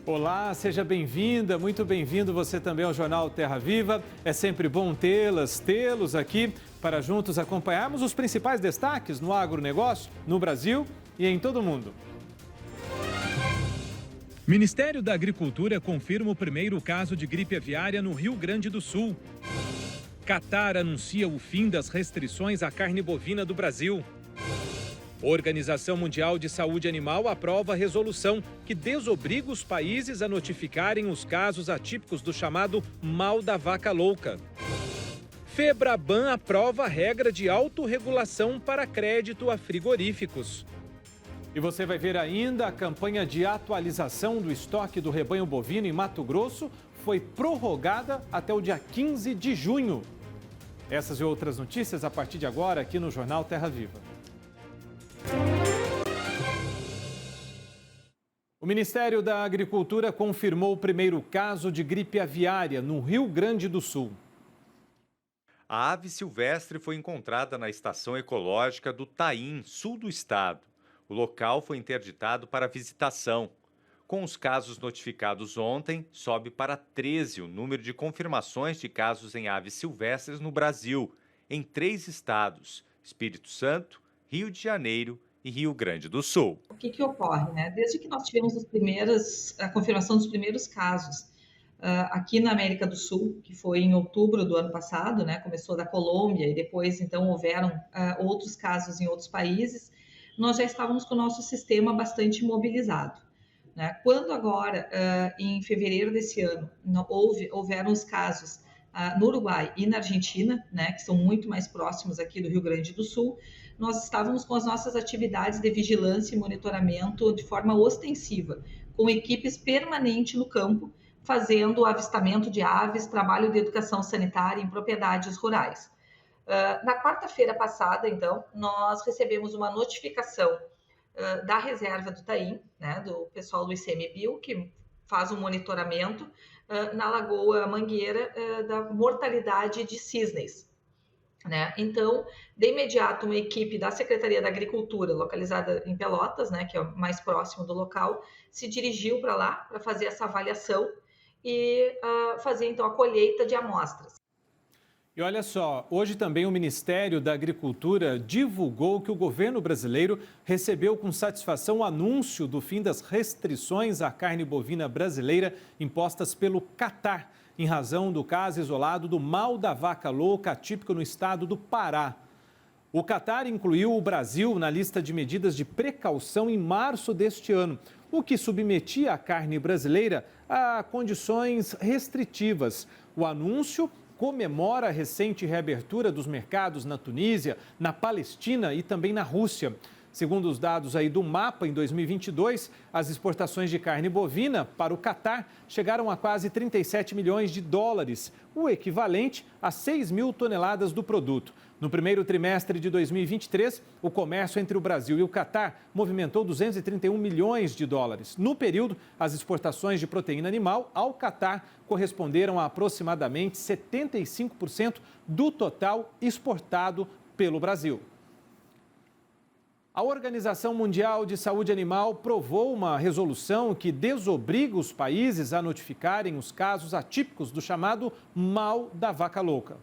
Olá, seja bem-vinda, muito bem-vindo você também ao Jornal Terra Viva. É sempre bom tê-los aqui para juntos acompanharmos os principais destaques no agronegócio, no Brasil e em todo o mundo. Ministério da Agricultura confirma o primeiro caso de gripe aviária no Rio Grande do Sul. Catar anuncia o fim das restrições à carne bovina do Brasil. Organização Mundial de Saúde Animal aprova resolução que desobriga os países a notificarem os casos atípicos do chamado mal da vaca louca. Febraban aprova regra de autorregulação para crédito a frigoríficos. E você vai ver ainda a campanha de atualização do estoque do rebanho bovino em Mato Grosso foi prorrogada até o dia 15 de junho. Essas e outras notícias a partir de agora aqui no Jornal Terra Viva. O Ministério da Agricultura confirmou o primeiro caso de gripe aviária no Rio Grande do Sul. A ave silvestre foi encontrada na estação ecológica do Taim, sul do estado. O local foi interditado para visitação. Com os casos notificados ontem, sobe para 13 o número de confirmações de casos em aves silvestres no Brasil, em 3 estados: Espírito Santo, Rio de Janeiro e Rio Grande do Sul. O que ocorre, né? Desde que nós tivemos a confirmação dos primeiros casos aqui na América do Sul, que foi em outubro do ano passado, né? Começou da Colômbia e depois, então, houveram outros casos em outros países, nós já estávamos com o nosso sistema bastante mobilizado, né? Quando agora, em fevereiro desse ano, houveram os casos no Uruguai e na Argentina, né, que são muito mais próximos aqui do Rio Grande do Sul, nós estávamos com as nossas atividades de vigilância e monitoramento de forma ostensiva, com equipes permanentes no campo, fazendo o avistamento de aves, trabalho de educação sanitária em propriedades rurais. Na quarta-feira passada, então, nós recebemos uma notificação da reserva do Taim, né, do pessoal do ICMBio, que faz um monitoramento na Lagoa Mangueira da mortalidade de cisnes, né? Então, de imediato, uma equipe da Secretaria da Agricultura, localizada em Pelotas, né, que é o mais próximo do local, se dirigiu para lá para fazer essa avaliação e fazer, então, a colheita de amostras. E olha só, hoje também o Ministério da Agricultura divulgou que o governo brasileiro recebeu com satisfação o anúncio do fim das restrições à carne bovina brasileira impostas pelo Catar, em razão do caso isolado do mal da vaca louca atípico no estado do Pará. O Catar incluiu o Brasil na lista de medidas de precaução em março deste ano, o que submetia a carne brasileira a condições restritivas. O anúncio comemora a recente reabertura dos mercados na Tunísia, na Palestina e também na Rússia. Segundo os dados aí do MAPA, em 2022, as exportações de carne bovina para o Catar chegaram a quase 37 milhões de dólares, o equivalente a 6 mil toneladas do produto. No primeiro trimestre de 2023, o comércio entre o Brasil e o Catar movimentou 231 milhões de dólares. No período, as exportações de proteína animal ao Catar corresponderam a aproximadamente 75% do total exportado pelo Brasil. A Organização Mundial de Saúde Animal provou uma resolução que desobriga os países a notificarem os casos atípicos do chamado mal da vaca louca.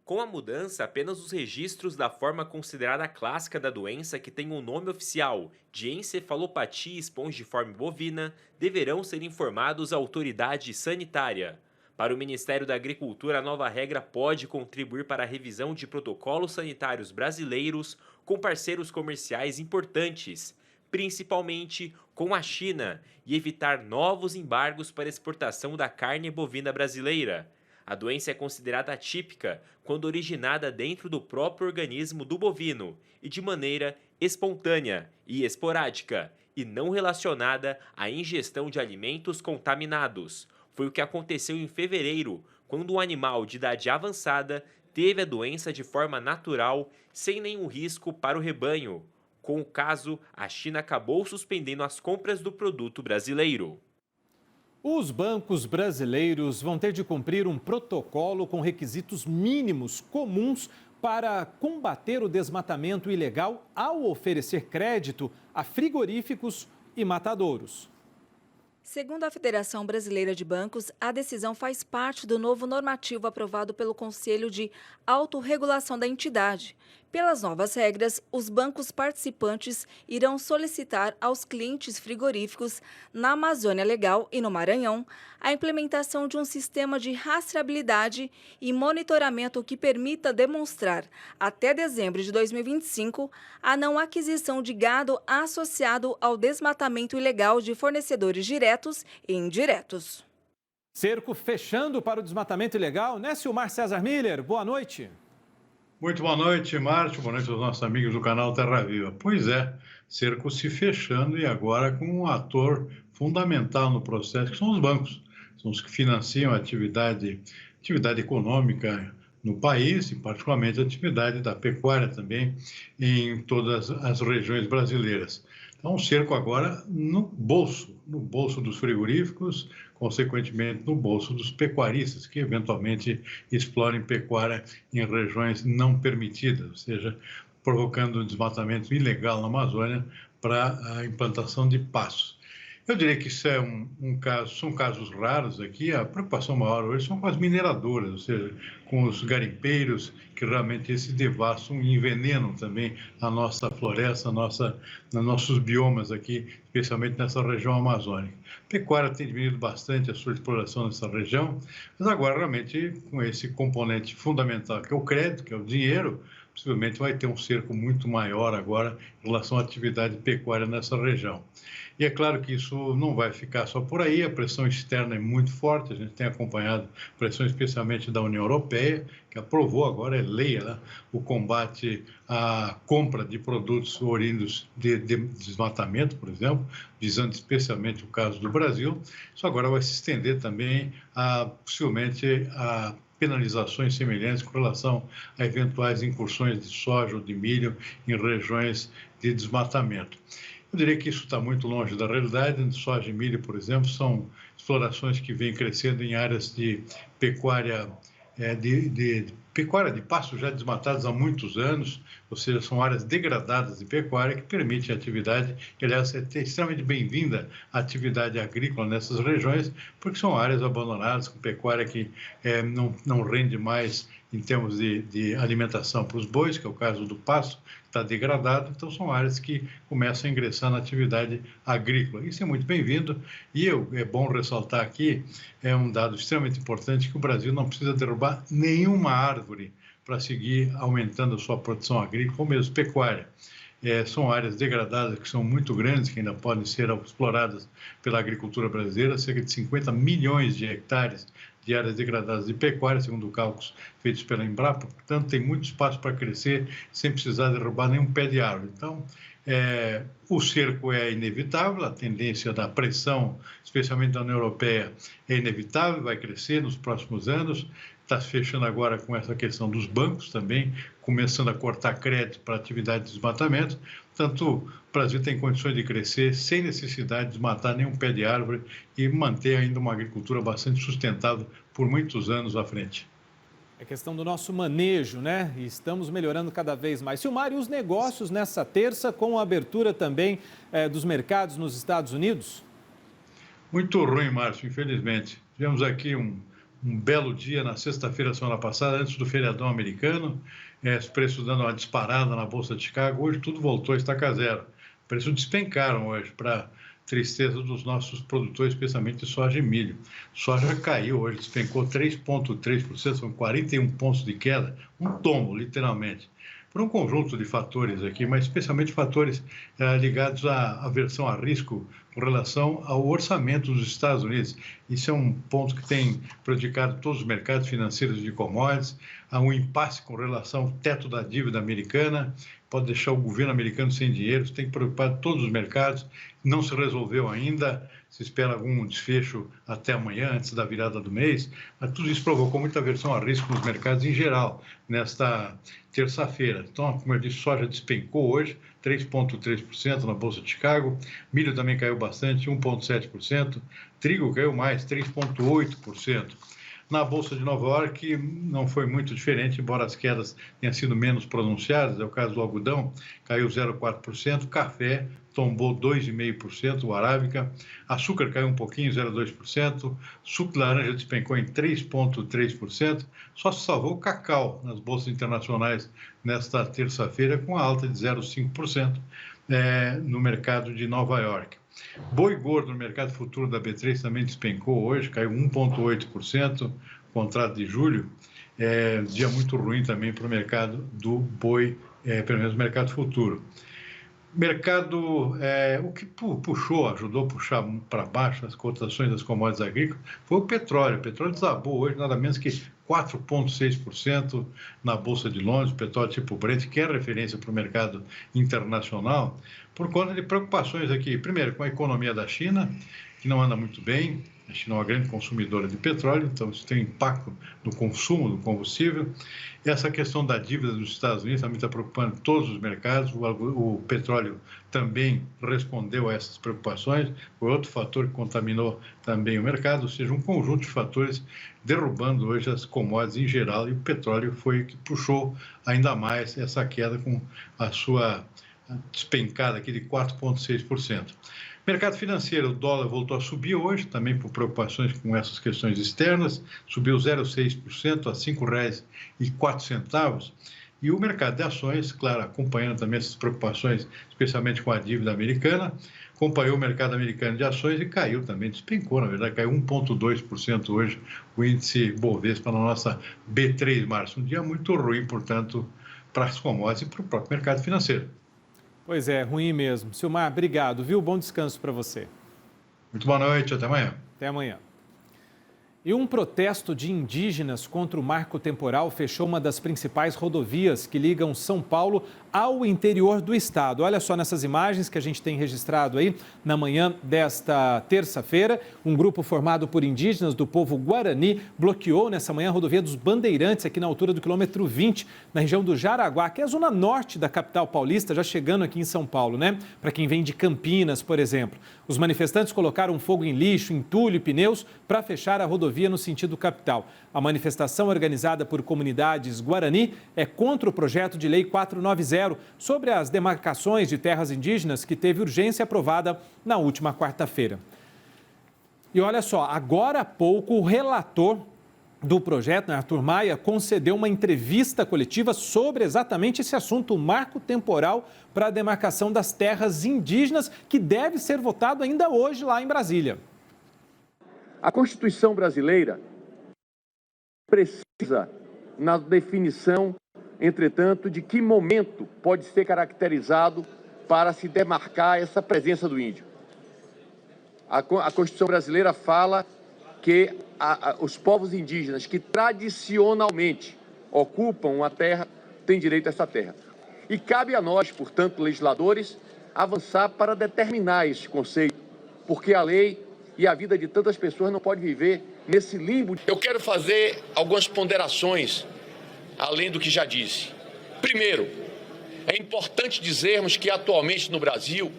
Com a mudança, apenas os registros da forma considerada clássica da doença, que tem o nome oficial de encefalopatia espongiforme bovina, deverão ser informados à autoridade sanitária. Para o Ministério da Agricultura, a nova regra pode contribuir para a revisão de protocolos sanitários brasileiros com parceiros comerciais importantes, principalmente com a China, e evitar novos embargos para exportação da carne bovina brasileira. A doença é considerada atípica quando originada dentro do próprio organismo do bovino e de maneira espontânea e esporádica, e não relacionada à ingestão de alimentos contaminados. Foi o que aconteceu em fevereiro, quando um animal de idade avançada teve a doença de forma natural, sem nenhum risco para o rebanho. Com o caso, a China acabou suspendendo as compras do produto brasileiro. Os bancos brasileiros vão ter de cumprir um protocolo com requisitos mínimos comuns para combater o desmatamento ilegal ao oferecer crédito a frigoríficos e matadouros. Segundo a Federação Brasileira de Bancos, a decisão faz parte do novo normativo aprovado pelo Conselho de Autorregulação da entidade. Pelas novas regras, os bancos participantes irão solicitar aos clientes frigoríficos na Amazônia Legal e no Maranhão a implementação de um sistema de rastreabilidade e monitoramento que permita demonstrar, até dezembro de 2025, a não aquisição de gado associado ao desmatamento ilegal de fornecedores diretos e indiretos. Cerco fechando para o desmatamento ilegal, né, Silmar César Miller? Boa noite. Muito boa noite, Márcio. Boa noite aos nossos amigos do canal Terra Viva. Pois é, cerco se fechando e agora com um ator fundamental no processo, que são os bancos. São os que financiam a atividade econômica no país e, particularmente, a atividade da pecuária também em todas as regiões brasileiras. Então, um cerco agora no bolso dos frigoríficos, consequentemente no bolso dos pecuaristas, que eventualmente explorem pecuária em regiões não permitidas, ou seja, provocando desmatamento ilegal na Amazônia para a implantação de pastos. Eu diria que isso é são casos raros aqui. A preocupação maior hoje são com as mineradoras, ou seja, com os garimpeiros que realmente se devastam e envenenam também a nossa floresta, nossos biomas aqui, especialmente nessa região amazônica. A pecuária tem diminuído bastante a sua exploração nessa região, mas agora realmente com esse componente fundamental que é o crédito, que é o dinheiro, possivelmente vai ter um cerco muito maior agora em relação à atividade pecuária nessa região. E é claro que isso não vai ficar só por aí, a pressão externa é muito forte, a gente tem acompanhado pressão especialmente da União Europeia, que aprovou agora, é lei, o combate à compra de produtos oriundos de desmatamento, por exemplo, visando especialmente o caso do Brasil. Isso agora vai se estender também, possivelmente, a penalizações semelhantes com relação a eventuais incursões de soja ou de milho em regiões de desmatamento. Eu diria que isso está muito longe da realidade. Soja e milho, por exemplo, são explorações que vêm crescendo em áreas de pecuária, pecuária de pastos já desmatados há muitos anos, ou seja, são áreas degradadas de pecuária que permitem a atividade, que aliás é extremamente bem-vinda a atividade agrícola nessas regiões, porque são áreas abandonadas com pecuária que não rende mais em termos de alimentação para os bois, que é o caso do pasto, que está degradado, então são áreas que começam a ingressar na atividade agrícola. Isso é muito bem-vindo e é bom ressaltar aqui, é um dado extremamente importante, que o Brasil não precisa derrubar nenhuma árvore para seguir aumentando a sua produção agrícola ou mesmo pecuária. São áreas degradadas que são muito grandes, que ainda podem ser exploradas pela agricultura brasileira, cerca de 50 milhões de hectares de áreas degradadas de pecuária, segundo cálculos feitos pela Embrapa, portanto tem muito espaço para crescer sem precisar derrubar nenhum pé de árvore. Então, o cerco é inevitável, a tendência da pressão, especialmente da União Europeia, é inevitável, vai crescer nos próximos anos. Está se fechando agora com essa questão dos bancos também, começando a cortar crédito para atividade de desmatamento. Portanto, o Brasil tem condições de crescer sem necessidade de desmatar nenhum pé de árvore e manter ainda uma agricultura bastante sustentável por muitos anos à frente. É questão do nosso manejo, né? E estamos melhorando cada vez mais. Silmar, e os negócios nessa terça com a abertura também dos mercados nos Estados Unidos? Muito ruim, Márcio, infelizmente. Tivemos aqui um belo dia na sexta-feira, semana passada, antes do feriadão americano, os preços dando uma disparada na Bolsa de Chicago. Hoje tudo voltou a estaca zero. Os preços despencaram hoje, para tristeza dos nossos produtores, especialmente de soja e milho. Soja caiu hoje, despencou 3,3%, são 41 pontos de queda, um tombo, literalmente. Por um conjunto de fatores aqui, mas especialmente fatores ligados à aversão a risco com relação ao orçamento dos Estados Unidos. Isso é um ponto que tem prejudicado todos os mercados financeiros de commodities. Há um impasse com relação ao teto da dívida americana, pode deixar o governo americano sem dinheiro, isso tem preocupado todos os mercados, não se resolveu ainda, se espera algum desfecho até amanhã, antes da virada do mês, mas tudo isso provocou muita aversão a risco nos mercados em geral, nesta terça-feira. Então, como eu disse, soja despencou hoje, 3,3% na Bolsa de Chicago, milho também caiu bastante, 1,7%, trigo caiu mais, 3,8%. Na Bolsa de Nova York não foi muito diferente, embora as quedas tenham sido menos pronunciadas. É o caso do algodão, caiu 0,4%, café tombou 2,5%, o arábica, açúcar caiu um pouquinho, 0,2%, suco de laranja despencou em 3,3%, só se salvou o cacau nas bolsas internacionais nesta terça-feira, com a alta de 0,5% no mercado de Nova York. Boi gordo no mercado futuro da B3 também despencou hoje, caiu 1,8%, contrato de julho, dia muito ruim também para o mercado do boi, pelo menos no mercado futuro. Mercado, o que ajudou a puxar para baixo as cotações das commodities agrícolas foi o petróleo. O petróleo desabou hoje nada menos que 4,6% na Bolsa de Londres, petróleo tipo Brent, que é referência para o mercado internacional, por conta de preocupações aqui, primeiro, com a economia da China, que não anda muito bem. A China é uma grande consumidora de petróleo, então isso tem impacto no consumo do combustível. Essa questão da dívida dos Estados Unidos também está preocupando todos os mercados. O petróleo também respondeu a essas preocupações. Foi outro fator que contaminou também o mercado, ou seja, um conjunto de fatores derrubando hoje as commodities em geral, e o petróleo foi o que puxou ainda mais essa queda com a sua despencada aqui de 4,6%. Mercado financeiro, o dólar voltou a subir hoje, também por preocupações com essas questões externas, subiu 0,6% a R$ 5,04. E o mercado de ações, claro, acompanhando também essas preocupações, especialmente com a dívida americana, acompanhou o mercado americano de ações e caiu também, despencou, na verdade, caiu 1,2% hoje o índice Bovespa na nossa B3 março. Um dia muito ruim, portanto, para as commodities e para o próprio mercado financeiro. Pois é, ruim mesmo. Silmar, obrigado, viu? Bom descanso para você. Muito boa noite, até amanhã. Até amanhã. E um protesto de indígenas contra o marco temporal fechou uma das principais rodovias que ligam São Paulo ao interior do estado. Olha só nessas imagens que a gente tem registrado aí na manhã desta terça-feira. Um grupo formado por indígenas do povo Guarani bloqueou nessa manhã a rodovia dos Bandeirantes, aqui na altura do quilômetro 20, na região do Jaraguá, que é a zona norte da capital paulista, já chegando aqui em São Paulo, né? Para quem vem de Campinas, por exemplo. Os manifestantes colocaram fogo em lixo, entulho e pneus para fechar a rodovia no sentido capital. A manifestação organizada por comunidades Guarani é contra o projeto de lei 490 sobre as demarcações de terras indígenas que teve urgência aprovada na última quarta-feira. E olha só, agora há pouco o relator do projeto, Arthur Maia, concedeu uma entrevista coletiva sobre exatamente esse assunto, o marco temporal para a demarcação das terras indígenas, que deve ser votado ainda hoje lá em Brasília. A Constituição brasileira precisa, na definição, entretanto, de que momento pode ser caracterizado para se demarcar essa presença do índio. A Constituição brasileira fala que os povos indígenas que tradicionalmente ocupam a terra têm direito a essa terra. E cabe a nós, portanto, legisladores, avançar para determinar esse conceito, porque a lei e a vida de tantas pessoas não pode viver nesse limbo. Eu quero fazer algumas ponderações, além do que já disse. Primeiro, é importante dizermos que atualmente no Brasil,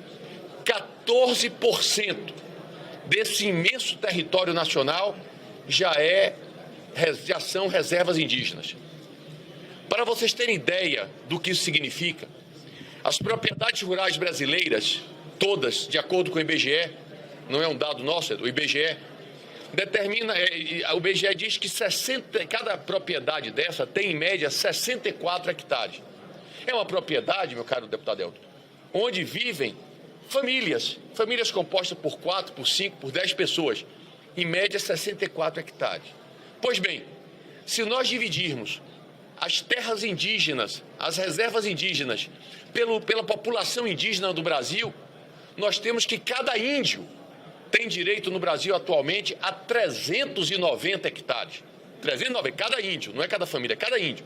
14% desse imenso território nacional já são reservas indígenas. Para vocês terem ideia do que isso significa, as propriedades rurais brasileiras, todas, de acordo com o IBGE, não é um dado nosso, é do IBGE, o IBGE diz que cada propriedade dessa tem, em média, 64 hectares. É uma propriedade, meu caro deputado Elton, onde vivem famílias compostas por 4, por 5, por 10 pessoas, em média 64 hectares. Pois bem, se nós dividirmos as terras indígenas, as reservas indígenas, pela população indígena do Brasil, nós temos que cada índio tem direito no Brasil atualmente a 390 hectares. 390, cada índio, não é cada família, é cada índio.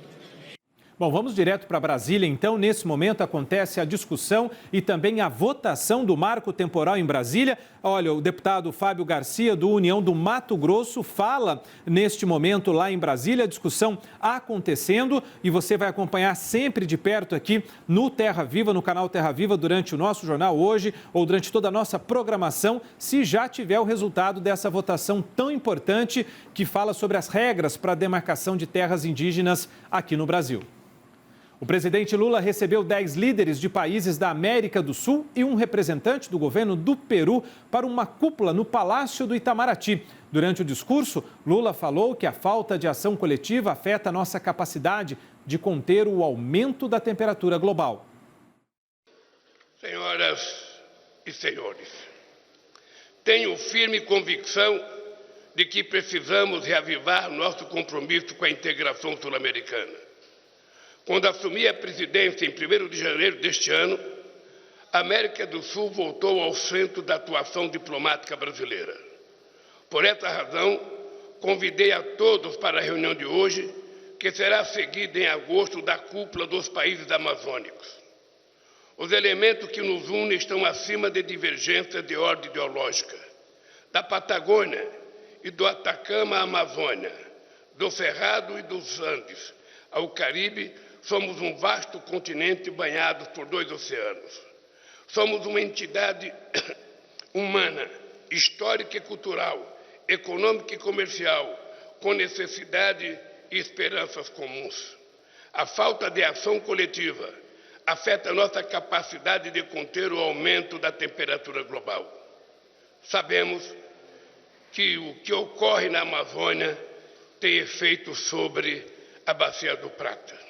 Bom, vamos direto para Brasília. Então, nesse momento acontece a discussão e também a votação do marco temporal em Brasília. Olha, o deputado Fábio Garcia, do União do Mato Grosso, fala neste momento lá em Brasília, a discussão acontecendo e você vai acompanhar sempre de perto aqui no Terra Viva, no canal Terra Viva, durante o nosso jornal hoje ou durante toda a nossa programação, se já tiver o resultado dessa votação tão importante que fala sobre as regras para a demarcação de terras indígenas aqui no Brasil. O presidente Lula recebeu 10 líderes de países da América do Sul e um representante do governo do Peru para uma cúpula no Palácio do Itamaraty. Durante o discurso, Lula falou que a falta de ação coletiva afeta a nossa capacidade de conter o aumento da temperatura global. Senhoras e senhores, tenho firme convicção de que precisamos reavivar nosso compromisso com a integração sul-americana. Quando assumi a presidência em 1º de janeiro deste ano, a América do Sul voltou ao centro da atuação diplomática brasileira. Por essa razão, convidei a todos para a reunião de hoje, que será seguida em agosto da cúpula dos países amazônicos. Os elementos que nos unem estão acima de divergências de ordem ideológica. Da Patagônia e do Atacama à Amazônia, do Cerrado e dos Andes ao Caribe, somos um vasto continente banhado por 2 oceanos. Somos uma entidade humana, histórica e cultural, econômica e comercial, com necessidade e esperanças comuns. A falta de ação coletiva afeta a nossa capacidade de conter o aumento da temperatura global. Sabemos que o que ocorre na Amazônia tem efeito sobre a Bacia do Prata.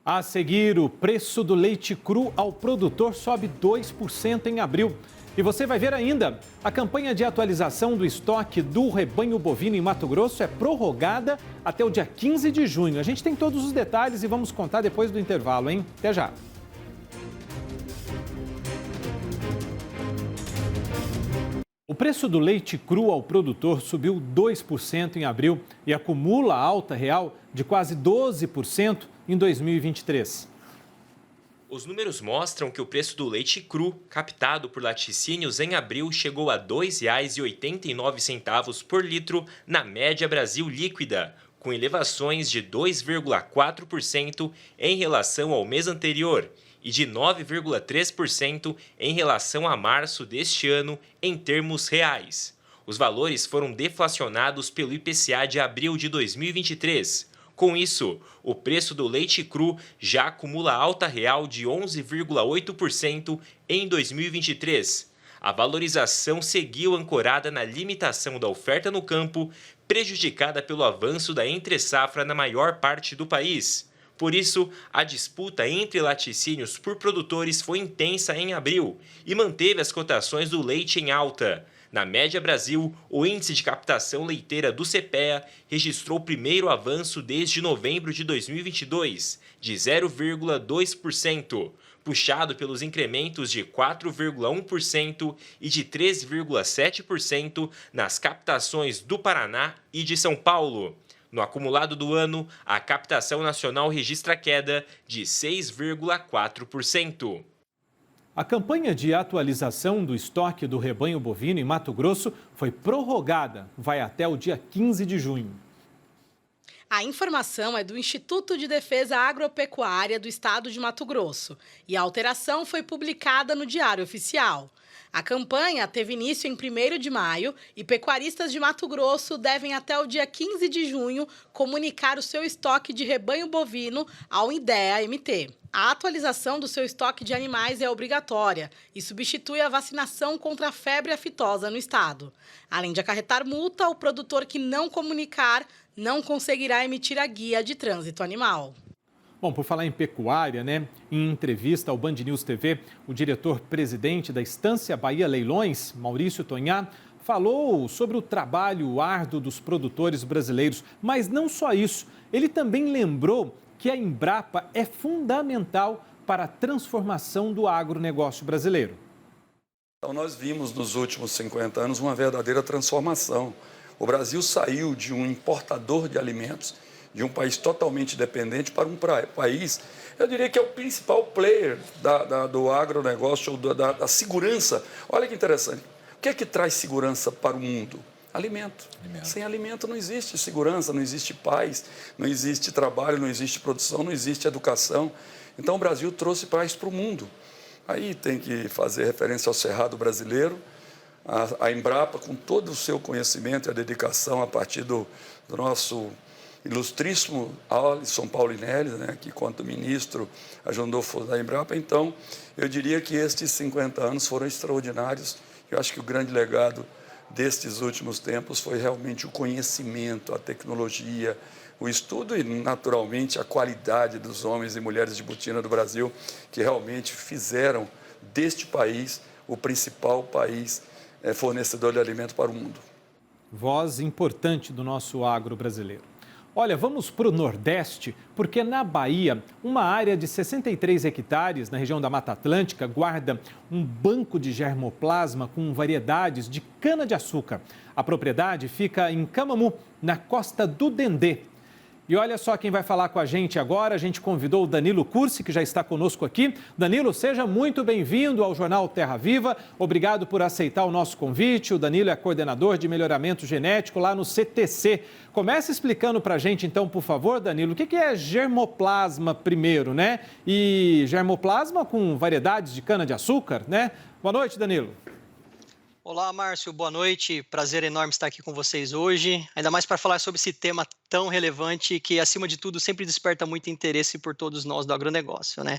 A seguir, o preço do leite cru ao produtor sobe 2% em abril. E você vai ver ainda, a campanha de atualização do estoque do rebanho bovino em Mato Grosso é prorrogada até o dia 15 de junho. A gente tem todos os detalhes e vamos contar depois do intervalo, hein? Até já! O preço do leite cru ao produtor subiu 2% em abril e acumula alta real de quase 12% em 2023. Os números mostram que o preço do leite cru, captado por laticínios em abril, chegou a R$ 2,89 por litro na média Brasil líquida, com elevações de 2,4% em relação ao mês anterior e de 9,3% em relação a março deste ano em termos reais. Os valores foram deflacionados pelo IPCA de abril de 2023. Com isso, o preço do leite cru já acumula alta real de 11,8% em 2023. A valorização seguiu ancorada na limitação da oferta no campo, prejudicada pelo avanço da entre-safra na maior parte do país. Por isso, a disputa entre laticínios por produtores foi intensa em abril e manteve as cotações do leite em alta. Na média Brasil, o índice de captação leiteira do CPEA registrou o primeiro avanço desde novembro de 2022, de 0,2%, puxado pelos incrementos de 4,1% e de 3,7% nas captações do Paraná e de São Paulo. No acumulado do ano, a captação nacional registra queda de 6,4%. A campanha de atualização do estoque do rebanho bovino em Mato Grosso foi prorrogada. Vai até o dia 15 de junho. A informação é do Instituto de Defesa Agropecuária do Estado de Mato Grosso e a alteração foi publicada no Diário Oficial. A campanha teve início em 1º de maio e pecuaristas de Mato Grosso devem até o dia 15 de junho comunicar o seu estoque de rebanho bovino ao IDEA-MT. A atualização do seu estoque de animais é obrigatória e substitui a vacinação contra a febre aftosa no estado. Além de acarretar multa, o produtor que não comunicar não conseguirá emitir a guia de trânsito animal. Bom, por falar em pecuária, né? Em entrevista ao Band News TV, o diretor-presidente da Estância Bahia Leilões, Maurício Tonhá, falou sobre o trabalho árduo dos produtores brasileiros. Mas não só isso, ele também lembrou que a Embrapa é fundamental para a transformação do agronegócio brasileiro. Então, nós vimos nos últimos 50 anos uma verdadeira transformação. O Brasil saiu de um importador de alimentos, de um país totalmente dependente para um país, eu diria que é o principal player do agronegócio, da segurança. Olha que interessante. O que é que traz segurança para o mundo? Alimento. Sem alimento não existe segurança, não existe paz, não existe trabalho, não existe produção, não existe educação. Então o Brasil trouxe paz para o mundo. Aí tem que fazer referência ao Cerrado brasileiro, a Embrapa, com todo o seu conhecimento e a dedicação a partir do nosso ilustríssimo Alisson Paulinelli, né, que, quanto ministro, ajudou a fundar a Embrapa. Então, eu diria que estes 50 anos foram extraordinários. Eu acho que o grande legado destes últimos tempos foi realmente o conhecimento, a tecnologia, o estudo e, naturalmente, a qualidade dos homens e mulheres de botina do Brasil, que realmente fizeram deste país o principal país fornecedor de alimento para o mundo. Voz importante do nosso agro brasileiro. Olha, vamos para o Nordeste, porque na Bahia, uma área de 63 hectares, na região da Mata Atlântica, guarda um banco de germoplasma com variedades de cana-de-açúcar. A propriedade fica em Camamu, na costa do Dendê. E olha só quem vai falar com a gente agora. A gente convidou o Danilo Cursi, que já está conosco aqui. Danilo, seja muito bem-vindo ao Jornal Terra Viva. Obrigado por aceitar o nosso convite. O Danilo é coordenador de melhoramento genético lá no CTC. Comece explicando para a gente, então, por favor, Danilo, o que é germoplasma primeiro, né? E germoplasma com variedades de cana-de-açúcar, né? Boa noite, Danilo. Olá, Márcio, boa noite. Prazer enorme estar aqui com vocês hoje, ainda mais para falar sobre esse tema tão relevante que, acima de tudo, sempre desperta muito interesse por todos nós do agronegócio, né?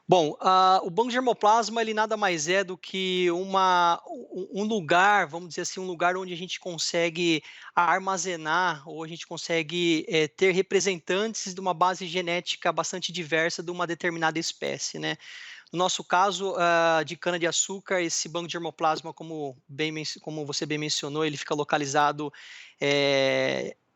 Bom, o banco de germoplasma, ele nada mais é do que um lugar, vamos dizer assim, um lugar onde a gente consegue armazenar ou a gente consegue ter representantes de uma base genética bastante diversa de uma determinada espécie, né? No nosso caso, de cana-de-açúcar, esse banco de germoplasma, como você bem mencionou, ele fica localizado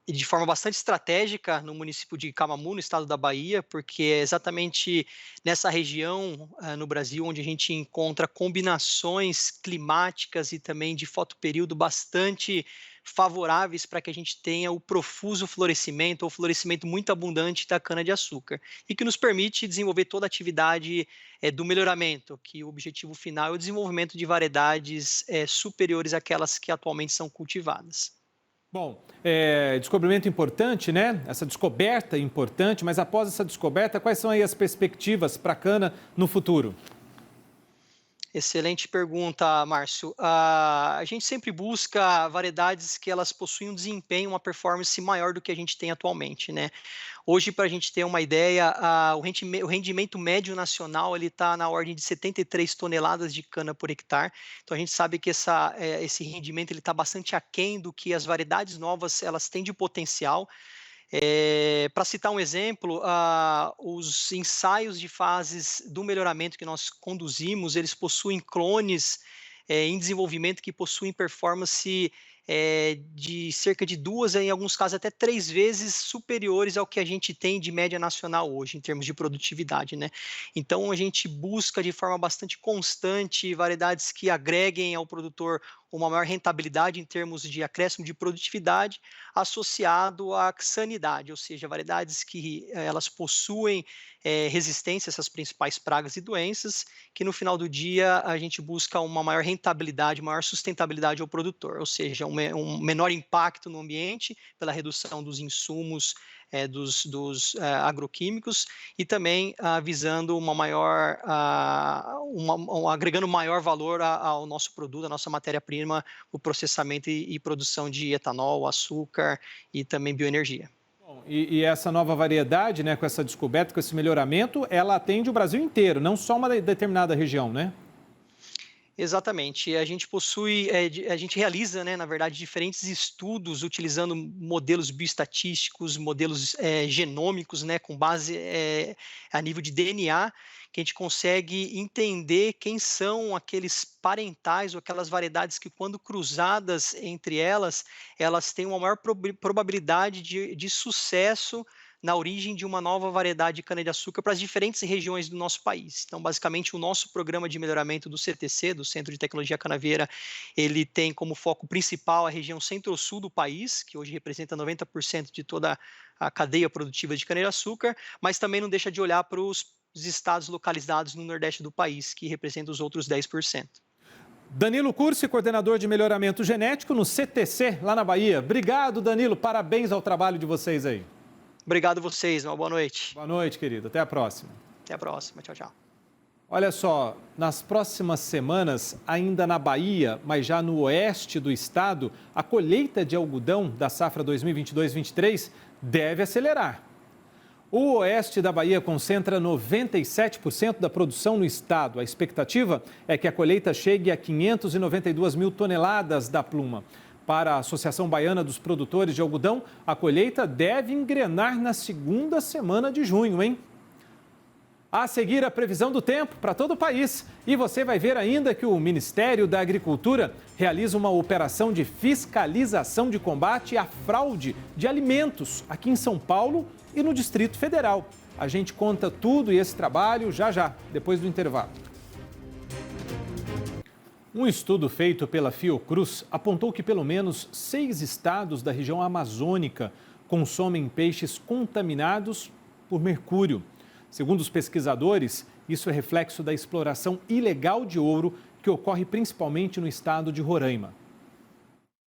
de forma bastante estratégica no município de Camamu, no estado da Bahia, porque é exatamente nessa região no Brasil onde a gente encontra combinações climáticas e também de fotoperíodo bastante favoráveis para que a gente tenha o profuso florescimento ou florescimento muito abundante da cana-de-açúcar e que nos permite desenvolver toda a atividade do melhoramento, que o objetivo final é o desenvolvimento de variedades superiores àquelas que atualmente são cultivadas. Bom, descobrimento importante, né? Essa descoberta importante, mas após essa descoberta, quais são aí as perspectivas para a cana no futuro? Excelente pergunta, Márcio. A gente sempre busca variedades que elas possuem um desempenho, uma performance maior do que a gente tem atualmente, né? Hoje, para a gente ter uma ideia, o rendimento médio nacional ele está na ordem de 73 toneladas de cana por hectare. Então, a gente sabe que esse rendimento está bastante aquém do que as variedades novas elas têm de potencial. Para citar um exemplo, os ensaios de fases do melhoramento que nós conduzimos, eles possuem clones em desenvolvimento que possuem performance de cerca de 2, em alguns casos até 3 vezes superiores ao que a gente tem de média nacional hoje, em termos de produtividade, né? Então, a gente busca de forma bastante constante variedades que agreguem ao produtor uma maior rentabilidade em termos de acréscimo de produtividade associado à sanidade, ou seja, variedades que elas possuem resistência a essas principais pragas e doenças, que no final do dia a gente busca uma maior rentabilidade, maior sustentabilidade ao produtor, ou seja, um menor impacto no ambiente pela redução dos insumos dos agroquímicos e também visando uma maior, agregando maior valor ao nosso produto, à nossa matéria-prima, o processamento e produção de etanol, açúcar e também bioenergia. Bom, e essa nova variedade, né, com essa descoberta, com esse melhoramento, ela atende o Brasil inteiro, não só uma determinada região, né? Exatamente. A gente a gente realiza, né, na verdade, diferentes estudos utilizando modelos bioestatísticos, modelos genômicos, né, com base a nível de DNA, que a gente consegue entender quem são aqueles parentais ou aquelas variedades que, quando cruzadas entre elas têm uma maior probabilidade de sucesso na origem de uma nova variedade de cana-de-açúcar para as diferentes regiões do nosso país. Então, basicamente, o nosso programa de melhoramento do CTC, do Centro de Tecnologia Canavieira, ele tem como foco principal a região centro-sul do país, que hoje representa 90% de toda a cadeia produtiva de cana-de-açúcar, mas também não deixa de olhar para os estados localizados no nordeste do país, que representam os outros 10%. Danilo Cursi, coordenador de melhoramento genético no CTC, lá na Bahia. Obrigado, Danilo. Parabéns ao trabalho de vocês aí. Obrigado a vocês. Uma boa noite. Boa noite, querido. Até a próxima. Até a próxima. Tchau, tchau. Olha só, nas próximas semanas, ainda na Bahia, mas já no oeste do estado, a colheita de algodão da safra 2022-23 deve acelerar. O oeste da Bahia concentra 97% da produção no estado. A expectativa é que a colheita chegue a 592 mil toneladas da pluma. Para a Associação Baiana dos Produtores de Algodão, a colheita deve engrenar na segunda semana de junho, hein? A seguir, a previsão do tempo para todo o país. E você vai ver ainda que o Ministério da Agricultura realiza uma operação de fiscalização de combate à fraude de alimentos aqui em São Paulo e no Distrito Federal. A gente conta tudo e esse trabalho já, depois do intervalo. Um estudo feito pela Fiocruz apontou que pelo menos 6 estados da região amazônica consomem peixes contaminados por mercúrio. Segundo os pesquisadores, isso é reflexo da exploração ilegal de ouro que ocorre principalmente no estado de Roraima.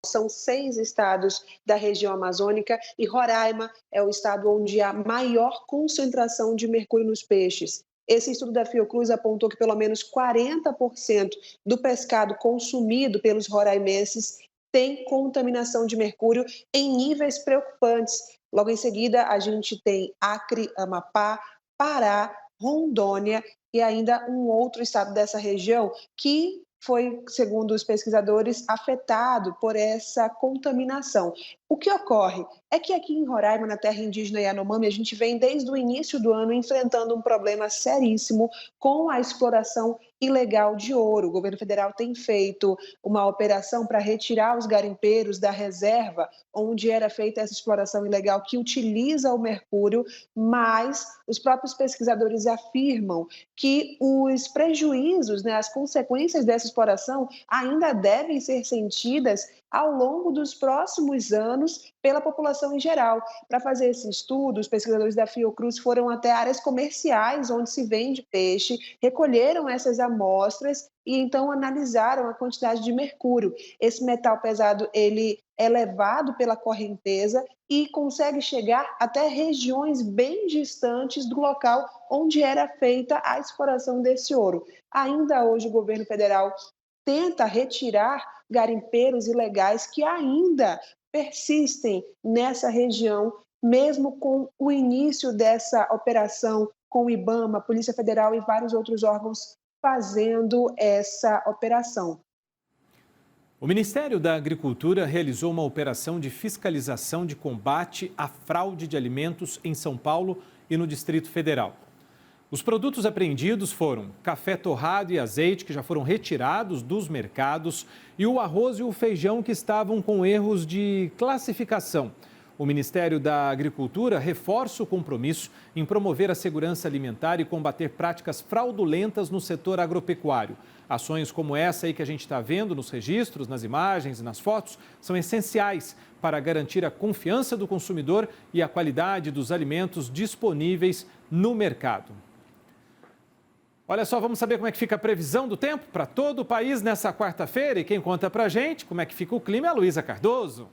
São 6 estados da região amazônica e Roraima é o estado onde há maior concentração de mercúrio nos peixes. Esse estudo da Fiocruz apontou que pelo menos 40% do pescado consumido pelos roraimenses tem contaminação de mercúrio em níveis preocupantes. Logo em seguida, a gente tem Acre, Amapá, Pará, Rondônia e ainda um outro estado dessa região que foi, segundo os pesquisadores, afetado por essa contaminação. O que ocorre é que aqui em Roraima, na terra indígena Yanomami, a gente vem desde o início do ano enfrentando um problema seríssimo com a exploração ilegal de ouro. O governo federal tem feito uma operação para retirar os garimpeiros da reserva onde era feita essa exploração ilegal que utiliza o mercúrio, mas os próprios pesquisadores afirmam que os prejuízos, as consequências dessa exploração ainda devem ser sentidas ao longo dos próximos anos pela população em geral. Para fazer esse estudo, os pesquisadores da Fiocruz foram até áreas comerciais onde se vende peixe, recolheram essas amostras e então analisaram a quantidade de mercúrio. Esse metal pesado, ele é levado pela correnteza e consegue chegar até regiões bem distantes do local onde era feita a exploração desse ouro. Ainda hoje o governo federal tenta retirar garimpeiros ilegais que ainda persistem nessa região, mesmo com o início dessa operação com o IBAMA, Polícia Federal e vários outros órgãos fazendo essa operação. O Ministério da Agricultura realizou uma operação de fiscalização de combate à fraude de alimentos em São Paulo e no Distrito Federal. Os produtos apreendidos foram café torrado e azeite, que já foram retirados dos mercados, e o arroz e o feijão, que estavam com erros de classificação. O Ministério da Agricultura reforça o compromisso em promover a segurança alimentar e combater práticas fraudulentas no setor agropecuário. Ações como essa aí que a gente está vendo nos registros, nas imagens e nas fotos, são essenciais para garantir a confiança do consumidor e a qualidade dos alimentos disponíveis no mercado. Olha só, vamos saber como é que fica a previsão do tempo para todo o país nessa quarta-feira. E quem conta para a gente como é que fica o clima é a Luísa Cardoso.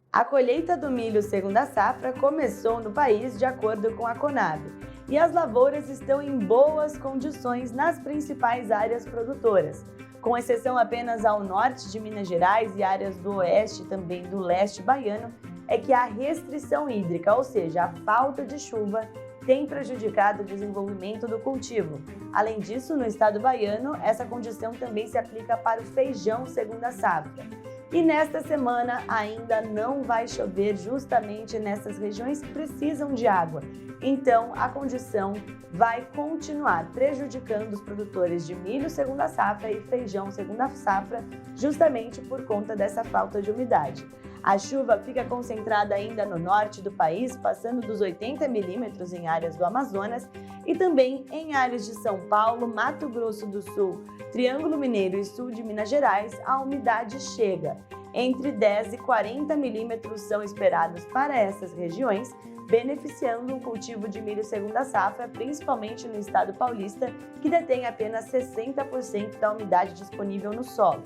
A colheita do milho segunda safra começou no país de acordo com a Conab. E as lavouras estão em boas condições nas principais áreas produtoras, com exceção apenas ao norte de Minas Gerais e áreas do oeste e também do leste baiano, é que a restrição hídrica, ou seja, a falta de chuva, tem prejudicado o desenvolvimento do cultivo. Além disso, no estado baiano, essa condição também se aplica para o feijão segunda safra. E nesta semana ainda não vai chover justamente nessas regiões que precisam de água. Então, a condição vai continuar prejudicando os produtores de milho segunda safra e feijão segunda safra, justamente por conta dessa falta de umidade. A chuva fica concentrada ainda no norte do país, passando dos 80 milímetros em áreas do Amazonas e também em áreas de São Paulo, Mato Grosso do Sul, Triângulo Mineiro e sul de Minas Gerais. A umidade chega. Entre 10 e 40 milímetros são esperados para essas regiões, beneficiando o cultivo de milho segunda safra, principalmente no estado paulista, que detém apenas 60% da umidade disponível no solo.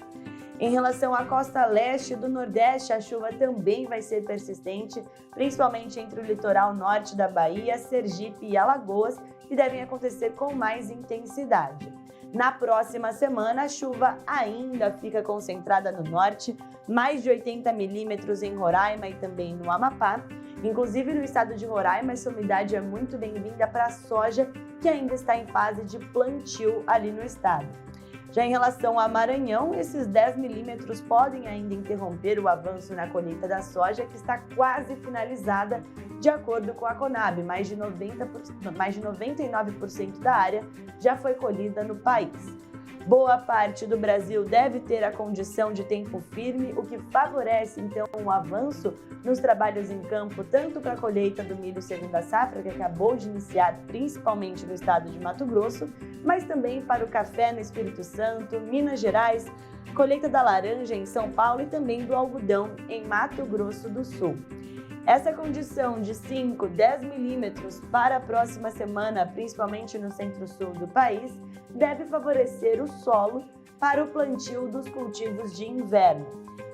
Em relação à costa leste do Nordeste, a chuva também vai ser persistente, principalmente entre o litoral norte da Bahia, Sergipe e Alagoas, que devem acontecer com mais intensidade. Na próxima semana, a chuva ainda fica concentrada no norte, mais de 80 milímetros em Roraima e também no Amapá. Inclusive, no estado de Roraima, essa umidade é muito bem-vinda para a soja, que ainda está em fase de plantio ali no estado. Já em relação ao Maranhão, esses 10 milímetros podem ainda interromper o avanço na colheita da soja, que está quase finalizada, de acordo com a Conab. Mais de 99% da área já foi colhida no país. Boa parte do Brasil deve ter a condição de tempo firme, o que favorece, então, um avanço nos trabalhos em campo, tanto para a colheita do milho segunda safra, que acabou de iniciar principalmente no estado de Mato Grosso, mas também para o café no Espírito Santo, Minas Gerais, colheita da laranja em São Paulo e também do algodão em Mato Grosso do Sul. Essa condição de 5, 10 milímetros para a próxima semana, principalmente no centro-sul do país, deve favorecer o solo para o plantio dos cultivos de inverno.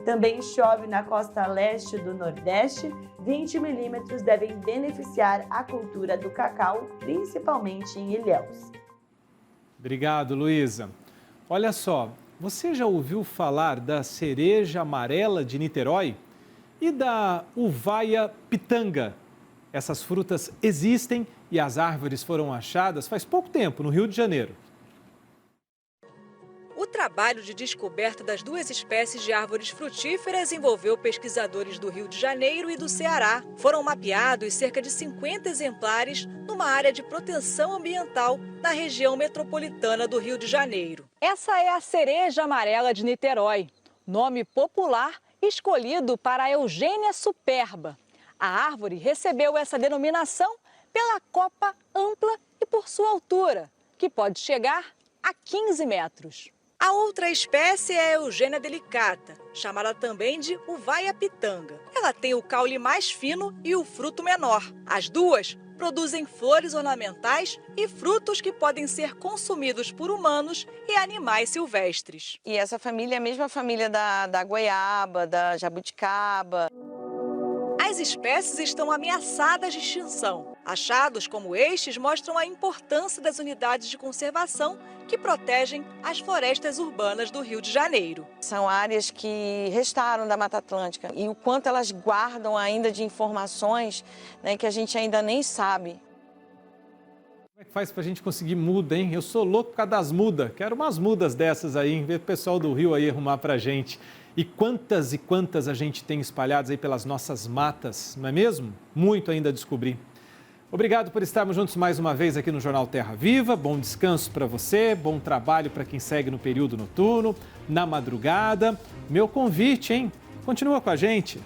Também chove na costa leste do Nordeste, 20 milímetros devem beneficiar a cultura do cacau, principalmente em Ilhéus. Obrigado, Luísa. Olha só, você já ouviu falar da cereja amarela de Niterói? E da uvaia pitanga? Essas frutas existem e as árvores foram achadas faz pouco tempo, no Rio de Janeiro. O trabalho de descoberta das duas espécies de árvores frutíferas envolveu pesquisadores do Rio de Janeiro e do Ceará. Foram mapeados cerca de 50 exemplares numa área de proteção ambiental na região metropolitana do Rio de Janeiro. Essa é a cereja amarela de Niterói, nome popular escolhido para a Eugênia superba. A árvore recebeu essa denominação pela copa ampla e por sua altura, que pode chegar a 15 metros. A outra espécie é a Eugênia delicata, chamada também de uvaia pitanga. Ela tem o caule mais fino e o fruto menor. As duas produzem flores ornamentais e frutos que podem ser consumidos por humanos e animais silvestres. E essa família é a mesma família da goiaba, da jabuticaba. As espécies estão ameaçadas de extinção. Achados como estes mostram a importância das unidades de conservação que protegem as florestas urbanas do Rio de Janeiro. São áreas que restaram da Mata Atlântica e o quanto elas guardam ainda de informações, né, que a gente ainda nem sabe. Como é que faz para a gente conseguir muda, hein? Eu sou louco por causa das mudas. Quero umas mudas dessas aí, hein? Ver o pessoal do Rio aí arrumar para a gente. E quantas a gente tem espalhadas aí pelas nossas matas, não é mesmo? Muito ainda a descobrir. Obrigado por estarmos juntos mais uma vez aqui no Jornal Terra Viva. Bom descanso para você, bom trabalho para quem segue no período noturno, na madrugada. Meu convite, hein? Continua com a gente.